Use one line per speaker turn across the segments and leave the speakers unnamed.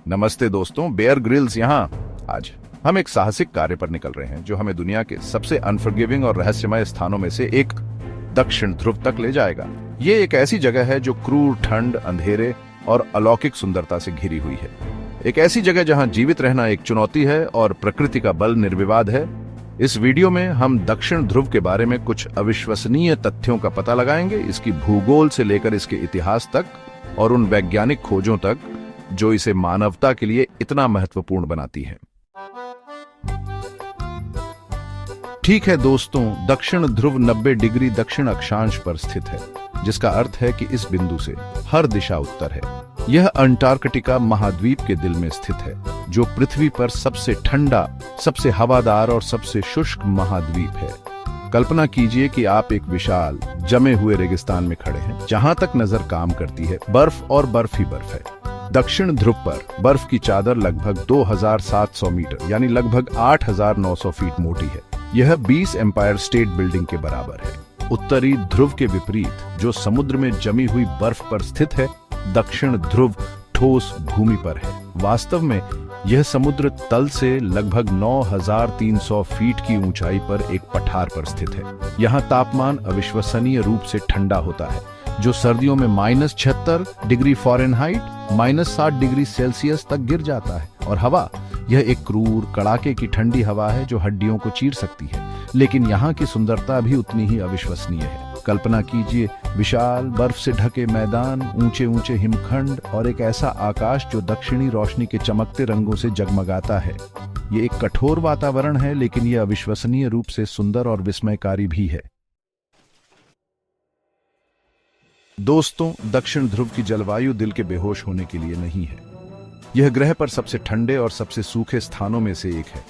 नमस्ते दोस्तों, Bear Grylls यहाँ। आज हम एक साहसिक कार्य पर निकल रहे हैं जो हमें दुनिया के सबसे अनफॉरगिविंग और रहस्यमय स्थानों में से एक दक्षिण ध्रुव तक ले जाएगा। ये एक ऐसी जगह है जो क्रूर ठंड, अंधेरे और अलौकिक सुंदरता से घिरी हुई है। एक ऐसी जगह जहां जीवित रहना एक चुनौती है और प्रकृति का बल निर्विवाद है। इस वीडियो में हम दक्षिण ध्रुव के बारे में कुछ अविश्वसनीय तथ्यों का पता लगाएंगे, इसकी भूगोल से लेकर इसके इतिहास तक और उन वैज्ञानिक खोजों तक जो इसे मानवता के लिए इतना महत्वपूर्ण बनाती है। ठीक है दोस्तों, दक्षिण ध्रुव 90 डिग्री दक्षिण अक्षांश पर स्थित है, जिसका अर्थ है कि इस बिंदु से हर दिशा उत्तर है। यह अंटार्कटिका महाद्वीप के दिल में स्थित है, जो पृथ्वी पर सबसे ठंडा, सबसे हवादार और सबसे शुष्क महाद्वीप है। कल्पना कीजिए कि आप एक विशाल जमे हुए रेगिस्तान में खड़े हैं, जहां तक नजर काम करती है बर्फ और बर्फ ही बर्फ है। दक्षिण ध्रुव पर बर्फ की चादर लगभग 2700 मीटर यानी लगभग 8900 फीट मोटी है। यह 20 एम्पायर स्टेट बिल्डिंग के बराबर है। उत्तरी ध्रुव के विपरीत, जो समुद्र में जमी हुई बर्फ पर स्थित है, दक्षिण ध्रुव ठोस भूमि पर है। वास्तव में यह समुद्र तल से लगभग 9300 फीट की ऊंचाई पर एक पठार पर स्थित है। यहाँ तापमान अविश्वसनीय रूप से ठंडा होता है, जो सर्दियों में -76 डिग्री फ़ारेनहाइट -60 डिग्री सेल्सियस तक गिर जाता है। और हवा, यह एक क्रूर कड़ाके की ठंडी हवा है जो हड्डियों को चीर सकती है। लेकिन यहाँ की सुंदरता भी उतनी ही अविश्वसनीय है। कल्पना कीजिए, विशाल बर्फ से ढके मैदान, ऊंचे ऊंचे हिमखंड और एक ऐसा आकाश जो दक्षिणी रोशनी के चमकते रंगों से जगमगाता है। ये एक कठोर वातावरण है, लेकिन यह अविश्वसनीय रूप से सुंदर और विस्मयकारी भी है। दोस्तों, दक्षिण ध्रुव की जलवायु दिल के बेहोश होने के लिए नहीं है। यह ग्रह पर सबसे ठंडे और सबसे सूखे स्थानों में से एक है,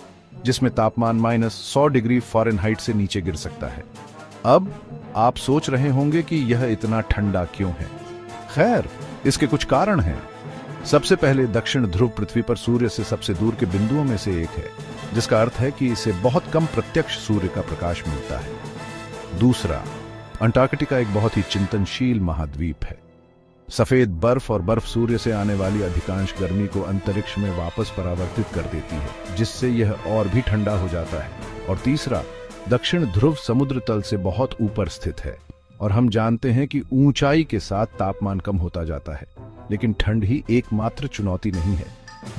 जिसमें तापमान -100 डिग्री फ़ारेनहाइट से नीचे गिर सकता है। अब आप सोच रहे होंगे कि यह इतना ठंडा क्यों है। खैर, इसके कुछ कारण हैं। सबसे पहले, दक्षिण ध्रुव पृथ्वी पर सूर्य से सबसे दूर के बिंदुओं में से एक है, जिसका अर्थ है कि इसे बहुत कम प्रत्यक्ष सूर्य का प्रकाश मिलता है। दूसरा, अंटार्कटिका एक बहुत ही चिंतनशील महाद्वीप है। सफेद बर्फ और बर्फ सूर्य से आने वाली अधिकांश गर्मी को अंतरिक्ष में वापस परावर्तित कर देती है, जिससे यह और भी ठंडा हो जाता है। और तीसरा, दक्षिण ध्रुव समुद्र तल से बहुत ऊपर स्थित है और हम जानते हैं कि ऊंचाई के साथ तापमान कम होता जाता है, लेकिन ठंड ही एकमात्र चुनौती नहीं है।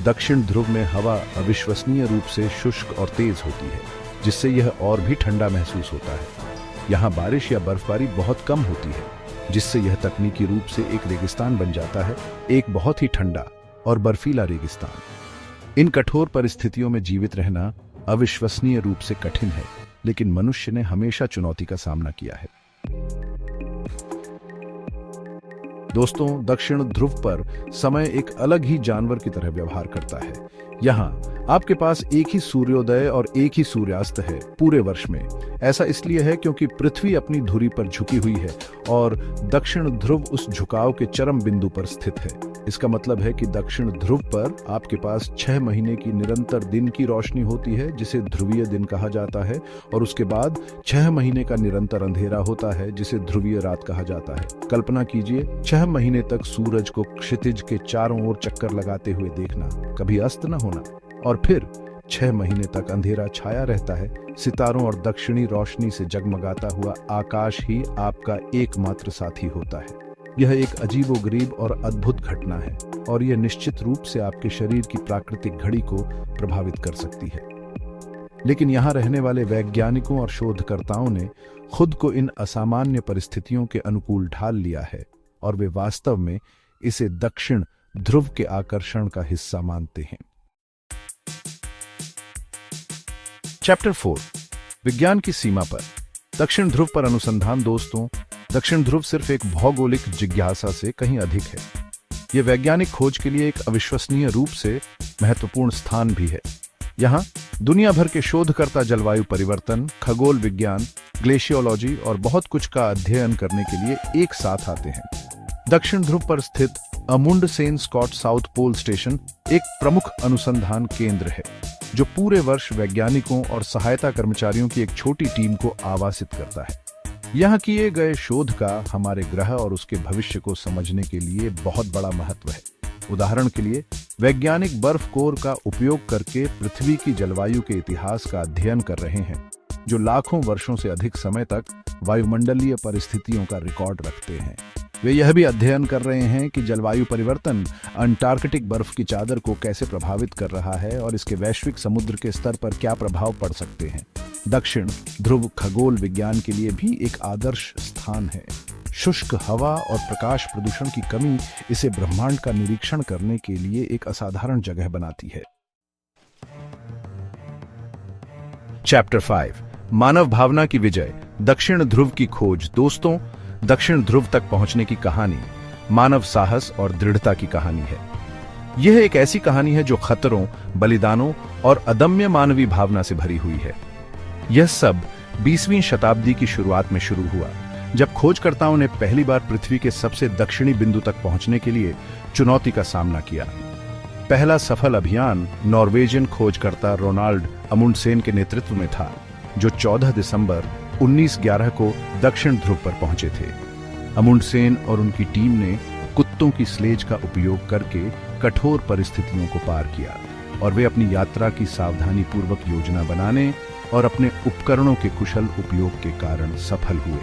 दक्षिण ध्रुव में हवा अविश्वसनीय रूप से शुष्क और तेज होती है, जिससे यह और भी ठंडा महसूस होता है। यहाँ बारिश या बर्फबारी बहुत कम होती है, जिससे यह तकनीकी रूप से एक रेगिस्तान बन जाता है, एक बहुत ही ठंडा और बर्फीला रेगिस्तान। इन कठोर परिस्थितियों में जीवित रहना अविश्वसनीय रूप से कठिन है, लेकिन मनुष्य ने हमेशा चुनौती का सामना किया है। दोस्तों, दक्षिण ध्रुव पर समय एक अलग ही जानवर की तरह व्यवहार करता है। यहाँ आपके पास एक ही सूर्योदय और एक ही सूर्यास्त है पूरे वर्ष में। ऐसा इसलिए है क्योंकि पृथ्वी अपनी धुरी पर झुकी हुई है और दक्षिण ध्रुव उस झुकाव के चरम बिंदु पर स्थित है। इसका मतलब है कि दक्षिण ध्रुव पर आपके पास 6 महीने की निरंतर दिन की रोशनी होती है, जिसे ध्रुवीय दिन कहा जाता है, और उसके बाद 6 महीने का निरंतर अंधेरा होता है, जिसे ध्रुवीय रात कहा जाता है। कल्पना कीजिए, 6 महीने तक सूरज को क्षितिज के चारों ओर चक्कर लगाते हुए देखना, कभी अस्त न होना, और फिर 6 महीने तक अंधेरा छाया रहता है। सितारों और दक्षिणी रोशनी से जगमगाता हुआ आकाश ही आपका एकमात्र साथी होता है। यह एक अजीबोगरीब और अद्भुत घटना है, और यह निश्चित रूप से आपके शरीर की प्राकृतिक घड़ी को प्रभावित कर सकती है। लेकिन यहाँ रहने वाले वैज्ञानिकों और शोधकर्ताओं ने खुद को इन असामान्य परिस्थितियों के अनुकूल ढाल लिया है, और वे वास्तव में इसे दक्षिण ध्रुव के आकर्षण का हिस्सा मानते हैं। चैप्टर 4, विज्ञान की सीमा पर दक्षिण ध्रुव पर अनुसंधान। दोस्तों, दक्षिण ध्रुव सिर्फ एक भौगोलिक जिज्ञासा से कहीं अधिक है। यह वैज्ञानिक खोज के लिए एक अविश्वसनीय रूप से महत्वपूर्ण स्थान भी है। यहाँ दुनिया भर के शोधकर्ता जलवायु परिवर्तन, खगोल विज्ञान, ग्लेशियोलॉजी और बहुत कुछ का अध्ययन करने के लिए एक साथ आते हैं। दक्षिण ध्रुव पर स्थित Amundsen Scott South Pole station एक प्रमुख अनुसंधान केंद्र है, जो पूरे वर्ष वैज्ञानिकों और सहायता कर्मचारियों की एक छोटी टीम को आवासित करता है। यहाँ किए गए शोध का हमारे ग्रह और उसके भविष्य को समझने के लिए बहुत बड़ा महत्व है। उदाहरण के लिए वैज्ञानिक बर्फ कोर का उपयोग करके पृथ्वी की जलवायु के इतिहास का अध्ययन कर रहे हैं, जो लाखों वर्षों से अधिक समय तक वायुमंडलीय परिस्थितियों का रिकॉर्ड रखते हैं। वे यह भी अध्ययन कर रहे हैं कि जलवायु परिवर्तन अंटार्कटिक बर्फ की चादर को कैसे प्रभावित कर रहा है और इसके वैश्विक समुद्र के स्तर पर क्या प्रभाव पड़ सकते हैं। दक्षिण ध्रुव खगोल विज्ञान के लिए भी एक आदर्श स्थान है। शुष्क हवा और प्रकाश प्रदूषण की कमी इसे ब्रह्मांड का निरीक्षण करने के लिए एक असाधारण जगह बनाती है। चैप्टर 5 मानव भावना की विजय, दक्षिण ध्रुव की खोज। दोस्तों, दक्षिण ध्रुव तक पहुंचने की कहानी मानव साहस और दृढ़ता की कहानी है। यह एक ऐसी कहानी है जो खतरों, बलिदानों और अदम्य मानवीय भावना से भरी हुई है। यह सब 20वीं शताब्दी की शुरुआत में शुरू हुआ, जब खोजकर्ताओं ने पहली बार पृथ्वी के सबसे दक्षिणी बिंदु तक पहुंचने के लिए चुनौती का सामना किया। पहला सफल अभियान नॉर्वेजियन खोजकर्ता रोनाल्ड अमुंडसेन के नेतृत्व में था, जो 14 दिसंबर 1911 को दक्षिण ध्रुव पर पहुंचे थे। अमुंडसेन और उनकी टीम ने कुत्तों की स्लेज का उपयोग करके कठोर परिस्थितियों को पार किया और वे अपनी यात्रा की सावधानीपूर्वक योजना बनाने और अपने उपकरणों के कुशल उपयोग के कारण सफल हुए।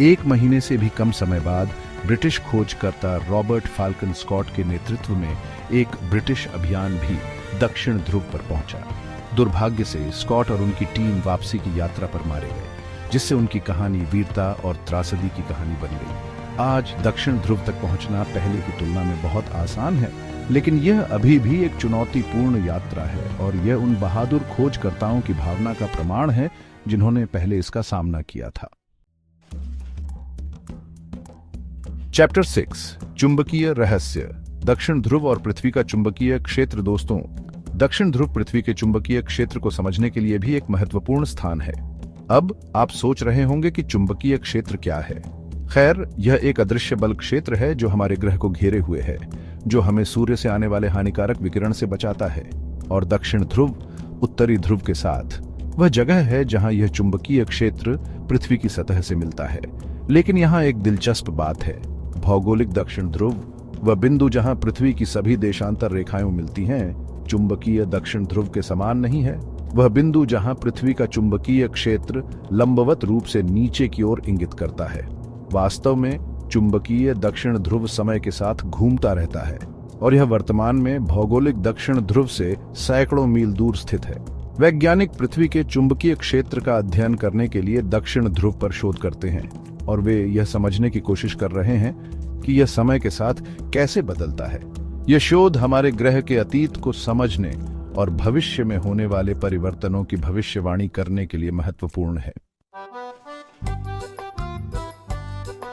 1 महीने से भी कम समय बाद ब्रिटिश खोजकर्ता रॉबर्ट फाल्कन स्कॉट के नेतृत्व में एक ब्रिटिश अभियान भी दक्षिण ध्रुव पर पहुंचा। दुर्भाग्य से स्कॉट और उनकी टीम वापसी की यात्रा पर मारे गए, जिससे उनकी कहानी वीरता और त्रासदी की कहानी बन गई। आज दक्षिण ध्रुव तक पहुंचना पहले की तुलना में बहुत आसान है, लेकिन यह अभी भी एक चुनौतीपूर्ण यात्रा है और यह उन बहादुर खोजकर्ताओं की भावना का प्रमाण है जिन्होंने पहले इसका सामना किया था। चैप्टर 6 चुंबकीय रहस्य, दक्षिण ध्रुव और पृथ्वी का चुंबकीय क्षेत्र। दोस्तों, दक्षिण ध्रुव पृथ्वी के चुंबकीय क्षेत्र को समझने के लिए भी एक महत्वपूर्ण स्थान है। अब आप सोच रहे होंगे कि चुंबकीय क्षेत्र क्या है। खैर, यह एक अदृश्य बल क्षेत्र है जो हमारे ग्रह को घेरे हुए है, जो हमें सूर्य से आने वाले हानिकारक विकिरण से बचाता है। और दक्षिण ध्रुव उत्तरी ध्रुव के साथ वह जगह है जहां यह चुंबकीय क्षेत्र पृथ्वी की सतह से मिलता है। लेकिन यहाँ एक दिलचस्प बात है। भौगोलिक दक्षिण ध्रुव, वह बिंदु जहां पृथ्वी की सभी देशांतर रेखाएं मिलती हैं, चुंबकीय दक्षिण ध्रुव के समान नहीं है। वह बिंदु जहां पृथ्वी का चुंबकीय क्षेत्र लंबवत रूप से नीचे की ओर इंगित करता है। वास्तव में चुंबकीय दक्षिण ध्रुव समय के साथ घूमता रहता है और यह वर्तमान में भौगोलिक दक्षिण ध्रुव से सैकड़ों मील दूर स्थित है। वैज्ञानिक पृथ्वी के चुंबकीय क्षेत्र का अध्ययन करने के लिए दक्षिण ध्रुव पर शोध करते हैं और वे यह समझने की कोशिश कर रहे हैं कि यह समय के साथ कैसे बदलता है। यह शोध हमारे ग्रह के अतीत को समझने और भविष्य में होने वाले परिवर्तनों की भविष्यवाणी करने के लिए महत्वपूर्ण है।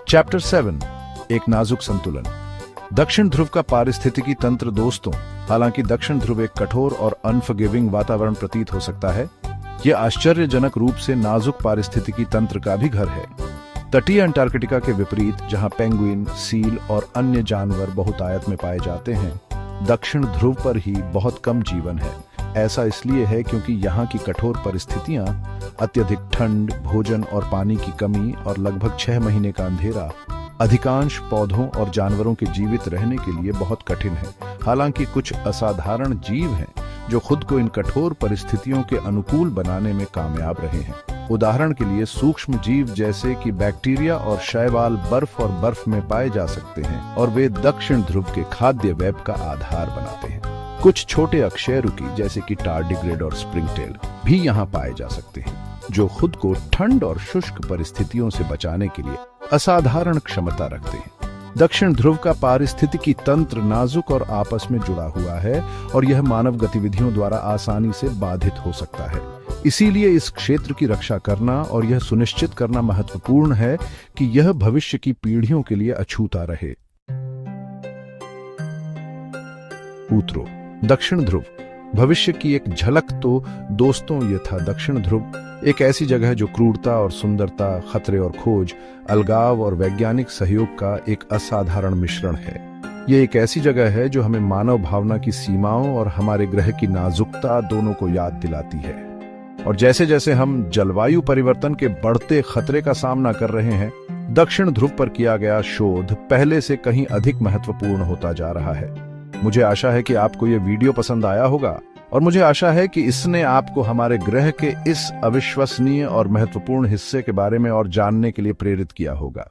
चैप्टर 7 एक नाजुक संतुलन, दक्षिण ध्रुव का पारिस्थितिकी तंत्र। दोस्तों, हालांकि दक्षिण ध्रुव एक कठोर और अनफॉरगिविंग वातावरण प्रतीत हो सकता है, यह आश्चर्यजनक रूप से नाजुक पारिस्थितिकी तंत्र का भी घर है। तटीय अंटार्कटिका के विपरीत, जहां पेंगुइन, सील और अन्य जानवर बहुतायत में पाए जाते हैं, दक्षिण ध्रुव पर ही बहुत कम जीवन है। ऐसा इसलिए है क्योंकि यहाँ की कठोर परिस्थितियां, अत्यधिक ठंड, भोजन और पानी की कमी और लगभग 6 महीने का अंधेरा अधिकांश पौधों और जानवरों के जीवित रहने के लिए बहुत कठिन है। हालांकि कुछ असाधारण जीव हैं जो खुद को इन कठोर परिस्थितियों के अनुकूल बनाने में कामयाब रहे हैं। उदाहरण के लिए सूक्ष्म जीव जैसे कि बैक्टीरिया और शैवाल बर्फ और बर्फ में पाए जा सकते हैं और वे दक्षिण ध्रुव के खाद्य वेब का आधार बनाते हैं। कुछ छोटे अकशेरुकी जैसे कि टार्डिग्रेड और स्प्रिंगटेल भी यहाँ पाए जा सकते हैं, जो खुद को ठंड और शुष्क परिस्थितियों से बचाने के लिए असाधारण क्षमता रखते हैं। दक्षिण ध्रुव का पारिस्थितिकी तंत्र नाजुक और आपस में जुड़ा हुआ है और यह मानव गतिविधियों द्वारा आसानी से बाधित हो सकता है। इसीलिए इस क्षेत्र की रक्षा करना और यह सुनिश्चित करना महत्वपूर्ण है कि यह भविष्य की पीढ़ियों के लिए अछूता रहे। उत्तरो दक्षिण ध्रुव भविष्य की एक झलक। तो दोस्तों, यह था दक्षिण ध्रुव, एक ऐसी जगह जो क्रूरता और सुंदरता, खतरे और खोज, अलगाव और वैज्ञानिक सहयोग का एक असाधारण मिश्रण है। यह एक ऐसी जगह है जो हमें मानव भावना की सीमाओं और हमारे ग्रह की नाजुकता दोनों को याद दिलाती है। और जैसे जैसे हम जलवायु परिवर्तन के बढ़ते खतरे का सामना कर रहे हैं, दक्षिण ध्रुव पर किया गया शोध पहले से कहीं अधिक महत्वपूर्ण होता जा रहा है। मुझे आशा है कि आपको ये वीडियो पसंद आया होगा और मुझे आशा है कि इसने आपको हमारे ग्रह के इस अविश्वसनीय और महत्वपूर्ण हिस्से के बारे में और जानने के लिए प्रेरित किया होगा।